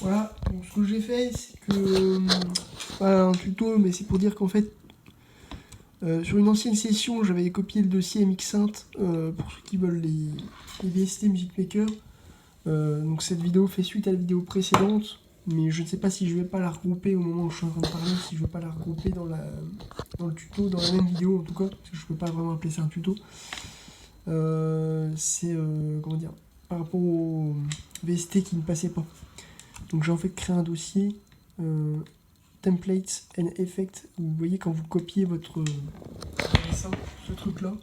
Voilà, donc ce que j'ai fait, c'est que... pas un tuto, mais c'est pour dire qu'en fait, sur une ancienne session, j'avais copié le dossier MXSynth, pour ceux qui veulent les VST Music Maker. Donc cette vidéo fait suite à la vidéo précédente, mais je ne sais pas si je vais pas la regrouper au moment où je suis en train de parler, si je vais pas la regrouper dans le tuto, dans la même vidéo en tout cas, parce que je peux pas vraiment appeler ça un tuto. Comment dire, par rapport au VST qui ne passait pas. Donc j'ai en fait créé un dossier templates and effects. Vous voyez quand vous copiez ce truc là.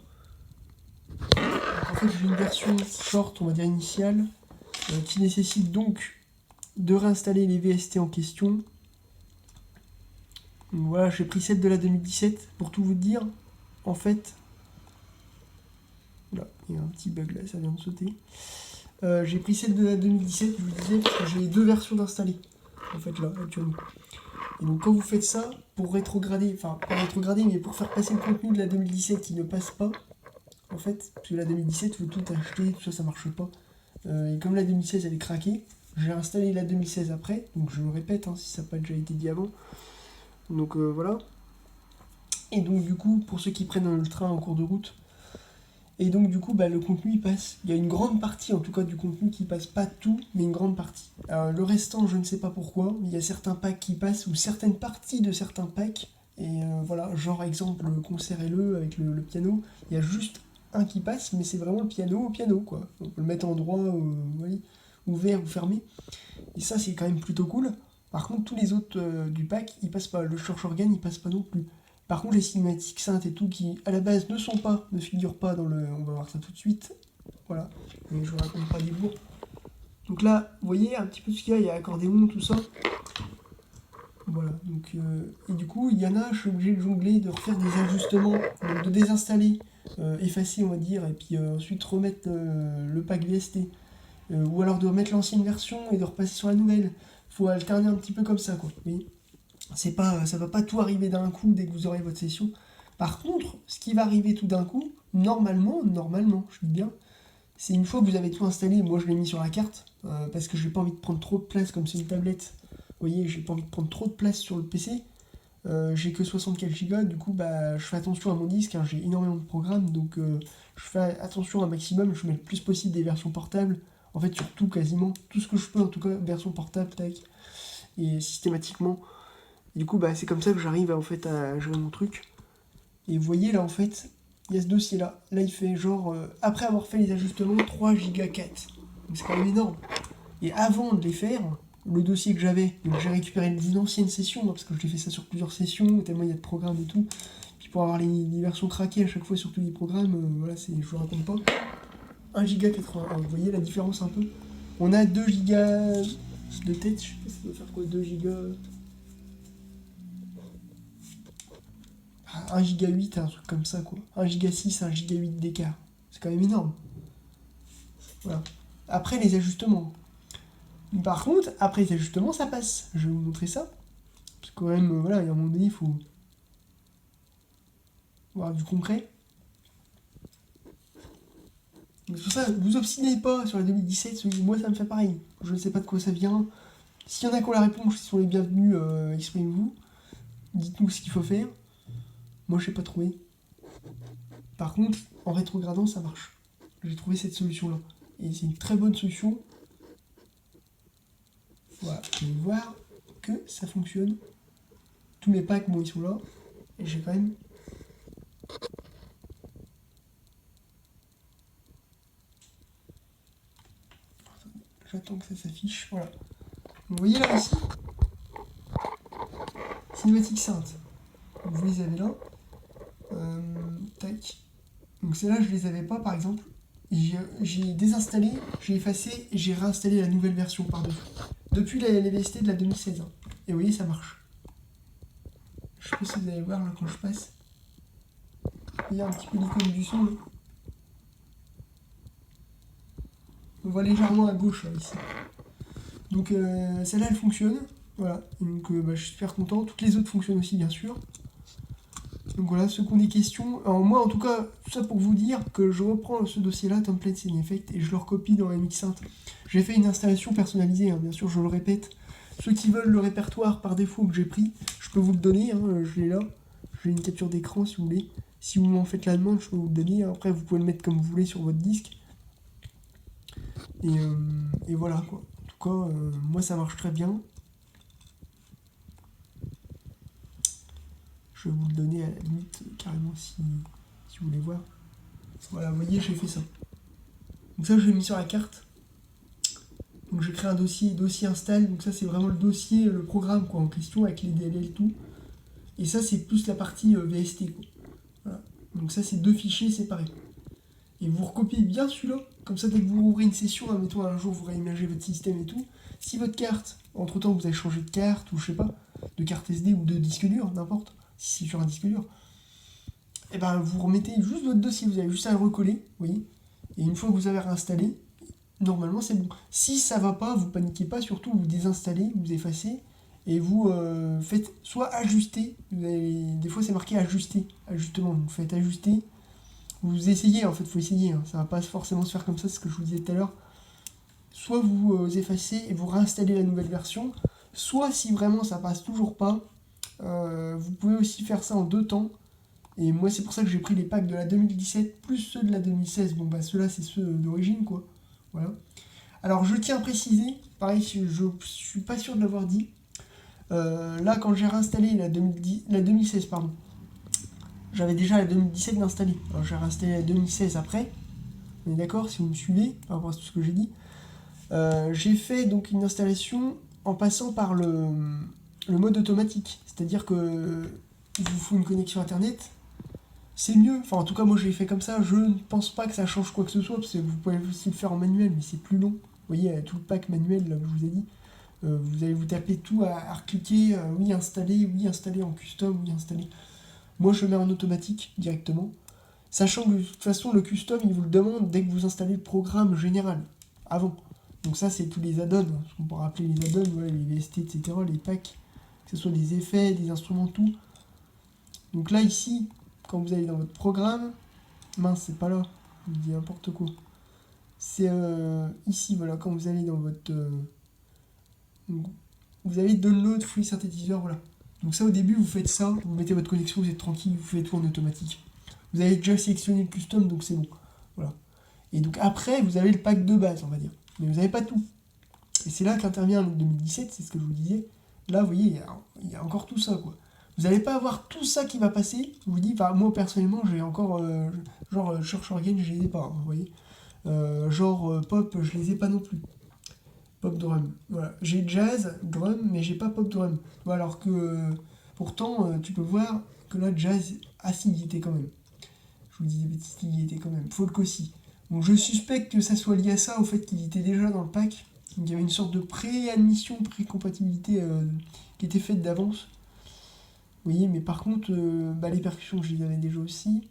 En fait j'ai une version short, on va dire initiale, qui nécessite donc de réinstaller les VST en question. Donc voilà, j'ai pris celle de la 2017 pour tout vous dire. En fait, là, il y a un petit bug là, ça vient de sauter. J'ai pris celle de la 2017, je vous disais, parce que j'ai les deux versions d'installer, en fait, là, actuellement. Et donc, quand vous faites ça, pour rétrograder, enfin, pas rétrograder, mais pour faire passer le contenu de la 2017 qui ne passe pas, en fait, parce que la 2017, il faut tout acheter, tout ça, ça marche pas. Et comme la 2016, elle est craquée, j'ai installé la 2016 après, donc je le répète, hein, si ça n'a pas déjà été dit avant. Donc, voilà. Et donc, du coup, pour ceux qui prennent le train en cours de route, et donc du coup le contenu il passe. Il y a une grande partie en tout cas du contenu qui passe, pas tout, mais une grande partie. Alors, le restant je ne sais pas pourquoi, mais il y a certains packs qui passent, ou certaines parties de certains packs, et voilà, genre exemple le concert LE avec le piano, il y a juste un qui passe, mais c'est vraiment le piano au piano quoi. On peut le mettre en droit, ouvert ou fermé, et ça c'est quand même plutôt cool. Par contre tous les autres du pack ils passent pas, le Church Organ il passe pas non plus. Par contre, les cinématiques synth et tout qui, à la base, ne figurent pas dans le... On va voir ça tout de suite. Voilà. Mais je vous raconte pas des bourgs. Donc là, vous voyez un petit peu ce qu'il y a. Il y a accordéon, tout ça. Voilà. Donc, et du coup, il y en a, je suis obligé de jongler, de refaire des ajustements, donc de désinstaller, effacer, on va dire, et puis ensuite remettre le pack VST. Ou alors de remettre l'ancienne version et de repasser sur la nouvelle. Faut alterner un petit peu comme ça, quoi. Vous voyez ? Ça va pas tout arriver d'un coup dès que vous aurez votre session. Par contre, ce qui va arriver tout d'un coup, normalement, je dis bien, c'est une fois que vous avez tout installé, moi je l'ai mis sur la carte, parce que j'ai pas envie de prendre trop de place comme c'est une tablette. Vous voyez, j'ai pas envie de prendre trop de place sur le PC. J'ai que 64 Go, du coup je fais attention à mon disque, hein, j'ai énormément de programmes, donc je fais attention un maximum, je mets le plus possible des versions portables, en fait sur tout quasiment, tout ce que je peux en tout cas, version portable, tac, et systématiquement. Du coup, c'est comme ça que j'arrive en fait à gérer mon truc. Et vous voyez là en fait, il y a ce dossier là. Là il fait genre, après avoir fait les ajustements, 3 Go 4. Donc c'est quand même énorme. Et avant de les faire, le dossier que j'avais, donc j'ai récupéré d'une ancienne session, hein, parce que j'ai fait ça sur plusieurs sessions, tellement il y a de programmes et tout. Puis pour avoir les versions craquées à chaque fois sur tous les programmes, voilà, je vous raconte pas. 1 Go 81, vous voyez la différence un peu. On a 2 Go de tête, je sais pas si ça doit faire quoi, 2 Go... 1 Go 8, un truc comme ça quoi. 1 Go 6, 1 Go 8 d'écart. C'est quand même énorme. Voilà. Après les ajustements. Par contre, après les ajustements, ça passe. Je vais vous montrer ça. Parce que quand même, voilà, il y a un moment donné, il faut voir du concret. C'est pour ça, vous obstinez pas sur la 2017, moi ça me fait pareil. Je ne sais pas de quoi ça vient. S'il y en a qui ont la réponse, ils sont les bienvenus, exprimez-vous. Dites-nous ce qu'il faut faire. Moi je sais pas trouvé. Par contre, en rétrogradant, ça marche. J'ai trouvé cette solution-là. Et c'est une très bonne solution. Voilà, vous allez voir que ça fonctionne. Tous mes packs, bon, ils sont là. Et j'ai quand même... J'attends que ça s'affiche. Voilà. Vous voyez là ici, cinématique synth. Vous les avez là. Tac. Donc celles-là, je les avais pas, par exemple. J'ai désinstallé, j'ai effacé et j'ai réinstallé la nouvelle version par-dessus. Depuis les VST de la 2016. Hein. Et vous voyez, ça marche. Je sais pas si vous allez voir là quand je passe. Il y a un petit peu l'icône du son. Là. On voit légèrement à gauche là, ici. Donc celle-là, elle fonctionne. Voilà. Et donc je suis super content. Toutes les autres fonctionnent aussi, bien sûr. Donc voilà, ceux qui ont des questions. Alors moi, en tout cas, tout ça pour vous dire que je reprends ce dossier-là, Templates and Effects, et je le recopie dans MXSynth. J'ai fait une installation personnalisée, hein, bien sûr, je le répète. Ceux qui veulent le répertoire par défaut que j'ai pris, je peux vous le donner, hein, je l'ai là. J'ai une capture d'écran si vous voulez. Si vous m'en faites la demande, je peux vous le donner. Après, vous pouvez le mettre comme vous voulez sur votre disque. Et voilà quoi. En tout cas, moi ça marche très bien. Je vais vous le donner à la limite carrément si vous voulez voir. Voilà, vous voyez, j'ai fait ça. Donc ça, je l'ai mis sur la carte. Donc j'ai créé un dossier install. Donc ça, c'est vraiment le dossier, le programme quoi, en question avec les DLL et tout. Et ça, c'est plus la partie VST quoi. Voilà. Donc ça, c'est 2 fichiers séparés. Et vous recopiez bien celui-là. Comme ça, dès que vous ouvrez une session, admettons un jour, vous réimagez votre système et tout. Si votre carte, entre-temps, vous avez changé de carte, ou je sais pas, de carte SD ou de disque dur, n'importe, si c'est sur un disque dur, et ben vous remettez juste votre dossier, vous avez juste à le recoller, vous voyez. Et une fois que vous avez réinstallé, normalement c'est bon. Si ça va pas, vous paniquez pas, surtout vous désinstallez, vous effacez, et vous faites soit ajuster, des fois c'est marqué ajuster, ajustement, vous faites ajuster, vous essayez, en fait, faut essayer, hein. Ça va pas forcément se faire comme ça, c'est ce que je vous disais tout à l'heure. Soit vous effacez et vous réinstallez la nouvelle version, soit si vraiment ça passe toujours pas, vous pouvez aussi faire ça en 2 temps. Et moi c'est pour ça que j'ai pris les packs de la 2017 plus ceux de la 2016. Bon bah ceux-là c'est ceux d'origine quoi. Voilà. Alors je tiens à préciser, pareil je suis pas sûr de l'avoir dit. Là quand j'ai réinstallé la 2016 pardon. J'avais déjà la 2017 d'installer. Alors j'ai réinstallé la 2016 après. On est d'accord si vous me suivez par rapport à tout ce que j'ai dit. J'ai fait donc une installation en passant par le mode automatique. C'est-à-dire que il vous faut une connexion internet. C'est mieux, enfin en tout cas moi je l'ai fait comme ça, je ne pense pas que ça change quoi que ce soit, parce que vous pouvez aussi le faire en manuel, mais c'est plus long. Vous voyez, tout le pack manuel là, que je vous ai dit, vous allez vous taper tout à recliquer, oui installer en custom, oui installer. Moi je le mets en automatique directement, sachant que de toute façon le custom il vous le demande dès que vous installez le programme général, avant. Donc ça c'est tous les add-ons, ce qu'on pourrait appeler les add-ons, voilà, les VST, etc., les packs, que ce soit des effets, des instruments, tout. Donc là ici, quand vous allez dans votre programme, mince c'est pas là, je vous dis n'importe quoi. C'est ici, voilà, quand vous allez dans votre... vous avez Download Free Synthétiseur, voilà. Donc ça au début vous faites ça, vous mettez votre connexion, vous êtes tranquille, vous faites tout en automatique. Vous avez déjà sélectionné le custom, donc c'est bon. Voilà. Et donc après, vous avez le pack de base, on va dire. Mais vous n'avez pas tout. Et c'est là qu'intervient le 2017, c'est ce que je vous disais. Là, vous voyez, il y a encore tout ça, quoi. Vous n'allez pas avoir tout ça qui va passer. Je vous dis, enfin, moi personnellement, j'ai encore, genre, Church Organ, je les ai pas, hein, vous voyez. Pop, je les ai pas non plus. Pop drum. Voilà. J'ai jazz, drum, mais j'ai pas pop drum. Voilà, alors que, pourtant, tu peux voir que là, jazz, si, il y était quand même. Je vous dis des bêtises, il y était quand même. Folk aussi. Donc je suspecte que ça soit lié à ça, au fait qu'il était déjà dans le pack. Donc il y avait une sorte de pré-admission, pré-compatibilité qui était faite d'avance. Vous voyez, mais par contre, les percussions, je les avais déjà aussi.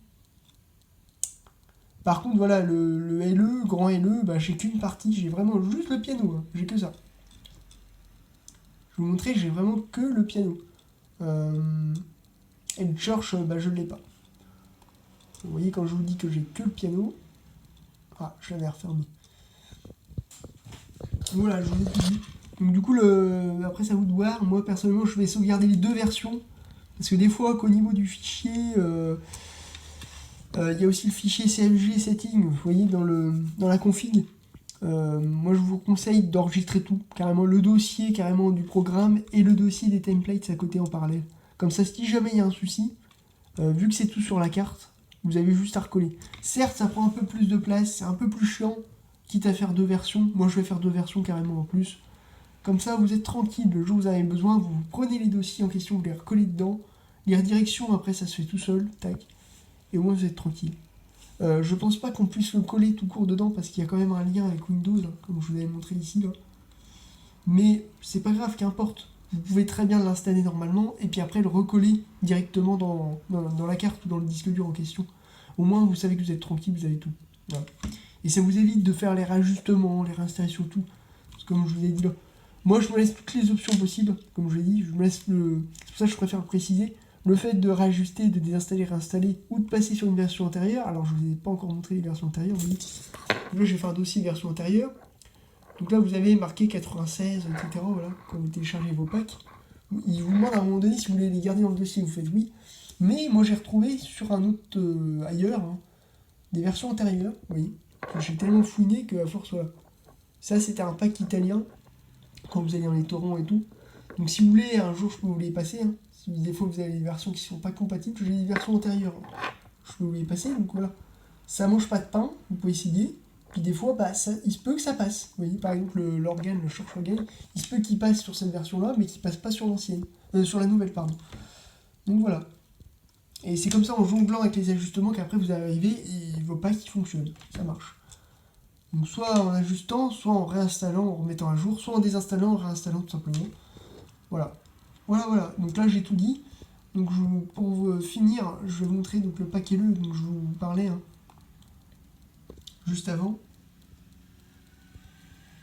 Par contre, voilà, le LE, grand LE, j'ai qu'une partie, j'ai vraiment juste le piano, hein, j'ai que ça. Je vais vous montrer, j'ai vraiment que le piano. Et le Church, je ne l'ai pas. Vous voyez, quand je vous dis que j'ai que le piano... Ah, je l'avais refermé. Voilà, je vous ai tout dit. Donc du coup, après, c'est à vous de voir. Moi, personnellement, je vais sauvegarder les 2 versions. Parce que des fois, qu'au niveau du fichier, il y a aussi le fichier CMG setting, vous voyez, dans la config. Moi, je vous conseille d'enregistrer tout. Carrément le dossier carrément du programme et le dossier des templates à côté en parallèle. Comme ça, si jamais il y a un souci, vu que c'est tout sur la carte, vous avez juste à recoller. Certes, ça prend un peu plus de place, c'est un peu plus chiant, quitte à faire 2 versions. Moi, je vais faire 2 versions carrément en plus. Comme ça, vous êtes tranquille. Le jour où vous avez besoin, vous prenez les dossiers en question, vous les recollez dedans. Les redirections, après, ça se fait tout seul. Tac. Et au moins, vous êtes tranquille. Je pense pas qu'on puisse le coller tout court dedans, parce qu'il y a quand même un lien avec Windows, hein, comme je vous avais montré ici. Là. Mais c'est pas grave, qu'importe. Vous pouvez très bien l'installer normalement, et puis après le recoller directement dans la carte ou dans le disque dur en question. Au moins, vous savez que vous êtes tranquille, vous avez tout. Voilà. Et ça vous évite de faire les réajustements, les réinstallations, tout. Parce que comme je vous ai dit là, moi je me laisse toutes les options possibles, comme je l'ai dit, je me laisse c'est pour ça que je préfère préciser, le fait de réajuster, de désinstaller, réinstaller, ou de passer sur une version antérieure. Alors je vous ai pas encore montré les versions antérieures, mais là je vais faire un dossier version antérieure. Donc là, vous avez marqué 96, etc. Voilà, quand vous téléchargez vos packs. Il vous demande à un moment donné si vous voulez les garder dans le dossier, vous faites oui. Mais moi, j'ai retrouvé sur un autre ailleurs, hein, des versions antérieures, oui, que j'ai tellement fouiné que à force, voilà. Ça, c'était un pack italien, quand vous allez dans les torrents et tout. Donc si vous voulez, un jour, je peux vous les passer. Hein. Si des fois, vous avez des versions qui sont pas compatibles, j'ai des versions antérieures. Je peux vous les passer, donc voilà. Ça mange pas de pain, vous pouvez essayer. Puis des fois, bah, ça, il se peut que ça passe. Vous voyez, par exemple, l'organe, le Church Organe, il se peut qu'il passe sur cette version-là, mais qu'il passe pas sur l'ancienne. Sur la nouvelle, pardon. Donc voilà. Et c'est comme ça, en jonglant avec les ajustements, qu'après vous arrivez et vos packs qui fonctionnent. Ça marche. Donc soit en ajustant, soit en réinstallant, en remettant à jour, soit en désinstallant, en réinstallant tout simplement. Voilà. Voilà. Donc là, j'ai tout dit. Donc pour finir, je vais vous montrer donc, le pack LE dont je vous parlais hein, juste avant.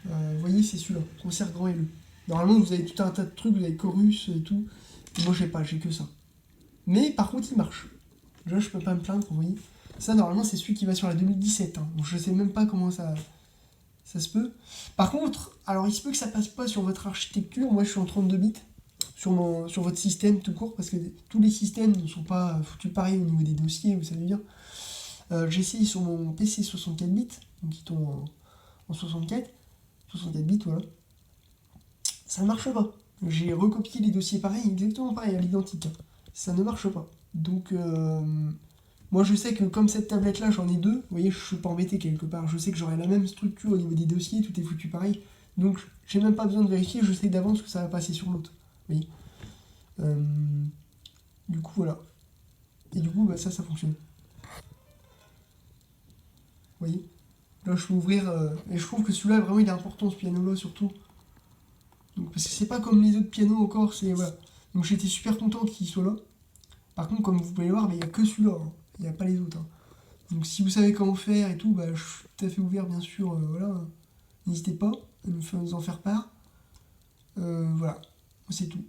Vous voyez, c'est celui-là, concert grand LE. Normalement, vous avez tout un tas de trucs, vous avez Chorus et tout. Et moi, j'ai que ça. Mais par contre, il marche. Là, je peux pas me plaindre, vous voyez. Ça, normalement, c'est celui qui va sur la 2017. Hein. Donc, je sais même pas comment ça se peut. Par contre, alors, il se peut que ça passe pas sur votre architecture. Moi, je suis en 32 bits. Sur votre système tout court, parce que tous les systèmes ne sont pas foutus pareil au niveau des dossiers, vous savez bien. J'ai essayé sur mon PC 64 bits, donc qui tombe en 64 bits, voilà. Ça ne marche pas. J'ai recopié les dossiers pareil, exactement pareil, à l'identique. Hein. Ça ne marche pas. Donc, moi je sais que comme cette tablette là, j'en ai deux, vous voyez, je suis pas embêté quelque part. Je sais que j'aurai la même structure au niveau des dossiers, tout est foutu pareil. Donc, j'ai même pas besoin de vérifier, je sais d'avance que ça va passer sur l'autre. Vous voyez. Du coup, voilà. Et du coup, bah, ça fonctionne. Vous voyez. Là, je peux ouvrir. Et je trouve que celui-là, vraiment, il est important, ce piano-là, surtout. Donc, parce que c'est pas comme les autres pianos encore, c'est. Voilà. Donc, j'étais super content qu'il soit là. Par contre, comme vous pouvez le voir, il n'y a que celui-là. Hein. Il n'y a pas les autres. Hein. Donc, si vous savez comment faire et tout, bah, je suis tout à fait ouvert, bien sûr. Voilà. N'hésitez pas à nous en faire part. Voilà. C'est tout.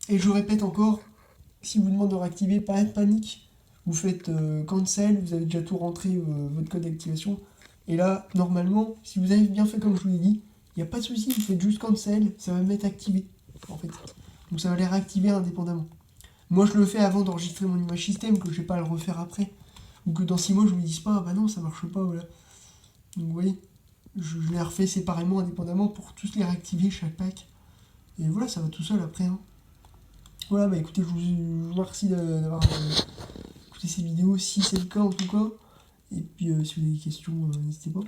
Et je répète encore, si vous demande de réactiver, pas de panique. Vous faites cancel, vous avez déjà tout rentré votre code d'activation. Et là, normalement, si vous avez bien fait comme je vous l'ai dit, il n'y a pas de souci, vous faites juste cancel, ça va mettre activé, en fait. Donc ça va les réactiver indépendamment. Moi, je le fais avant d'enregistrer mon image système, que je ne vais pas le refaire après. Ou que dans 6 mois, je me dise pas, ah bah non, ça marche pas, voilà. Donc vous voyez, je les refais séparément, indépendamment, pour tous les réactiver, chaque pack. Et voilà, ça va tout seul après. Hein. Voilà, bah écoutez, je vous remercie d'avoir écouté ces vidéos, si c'est le cas en tout cas. Et puis si vous avez des questions, n'hésitez pas.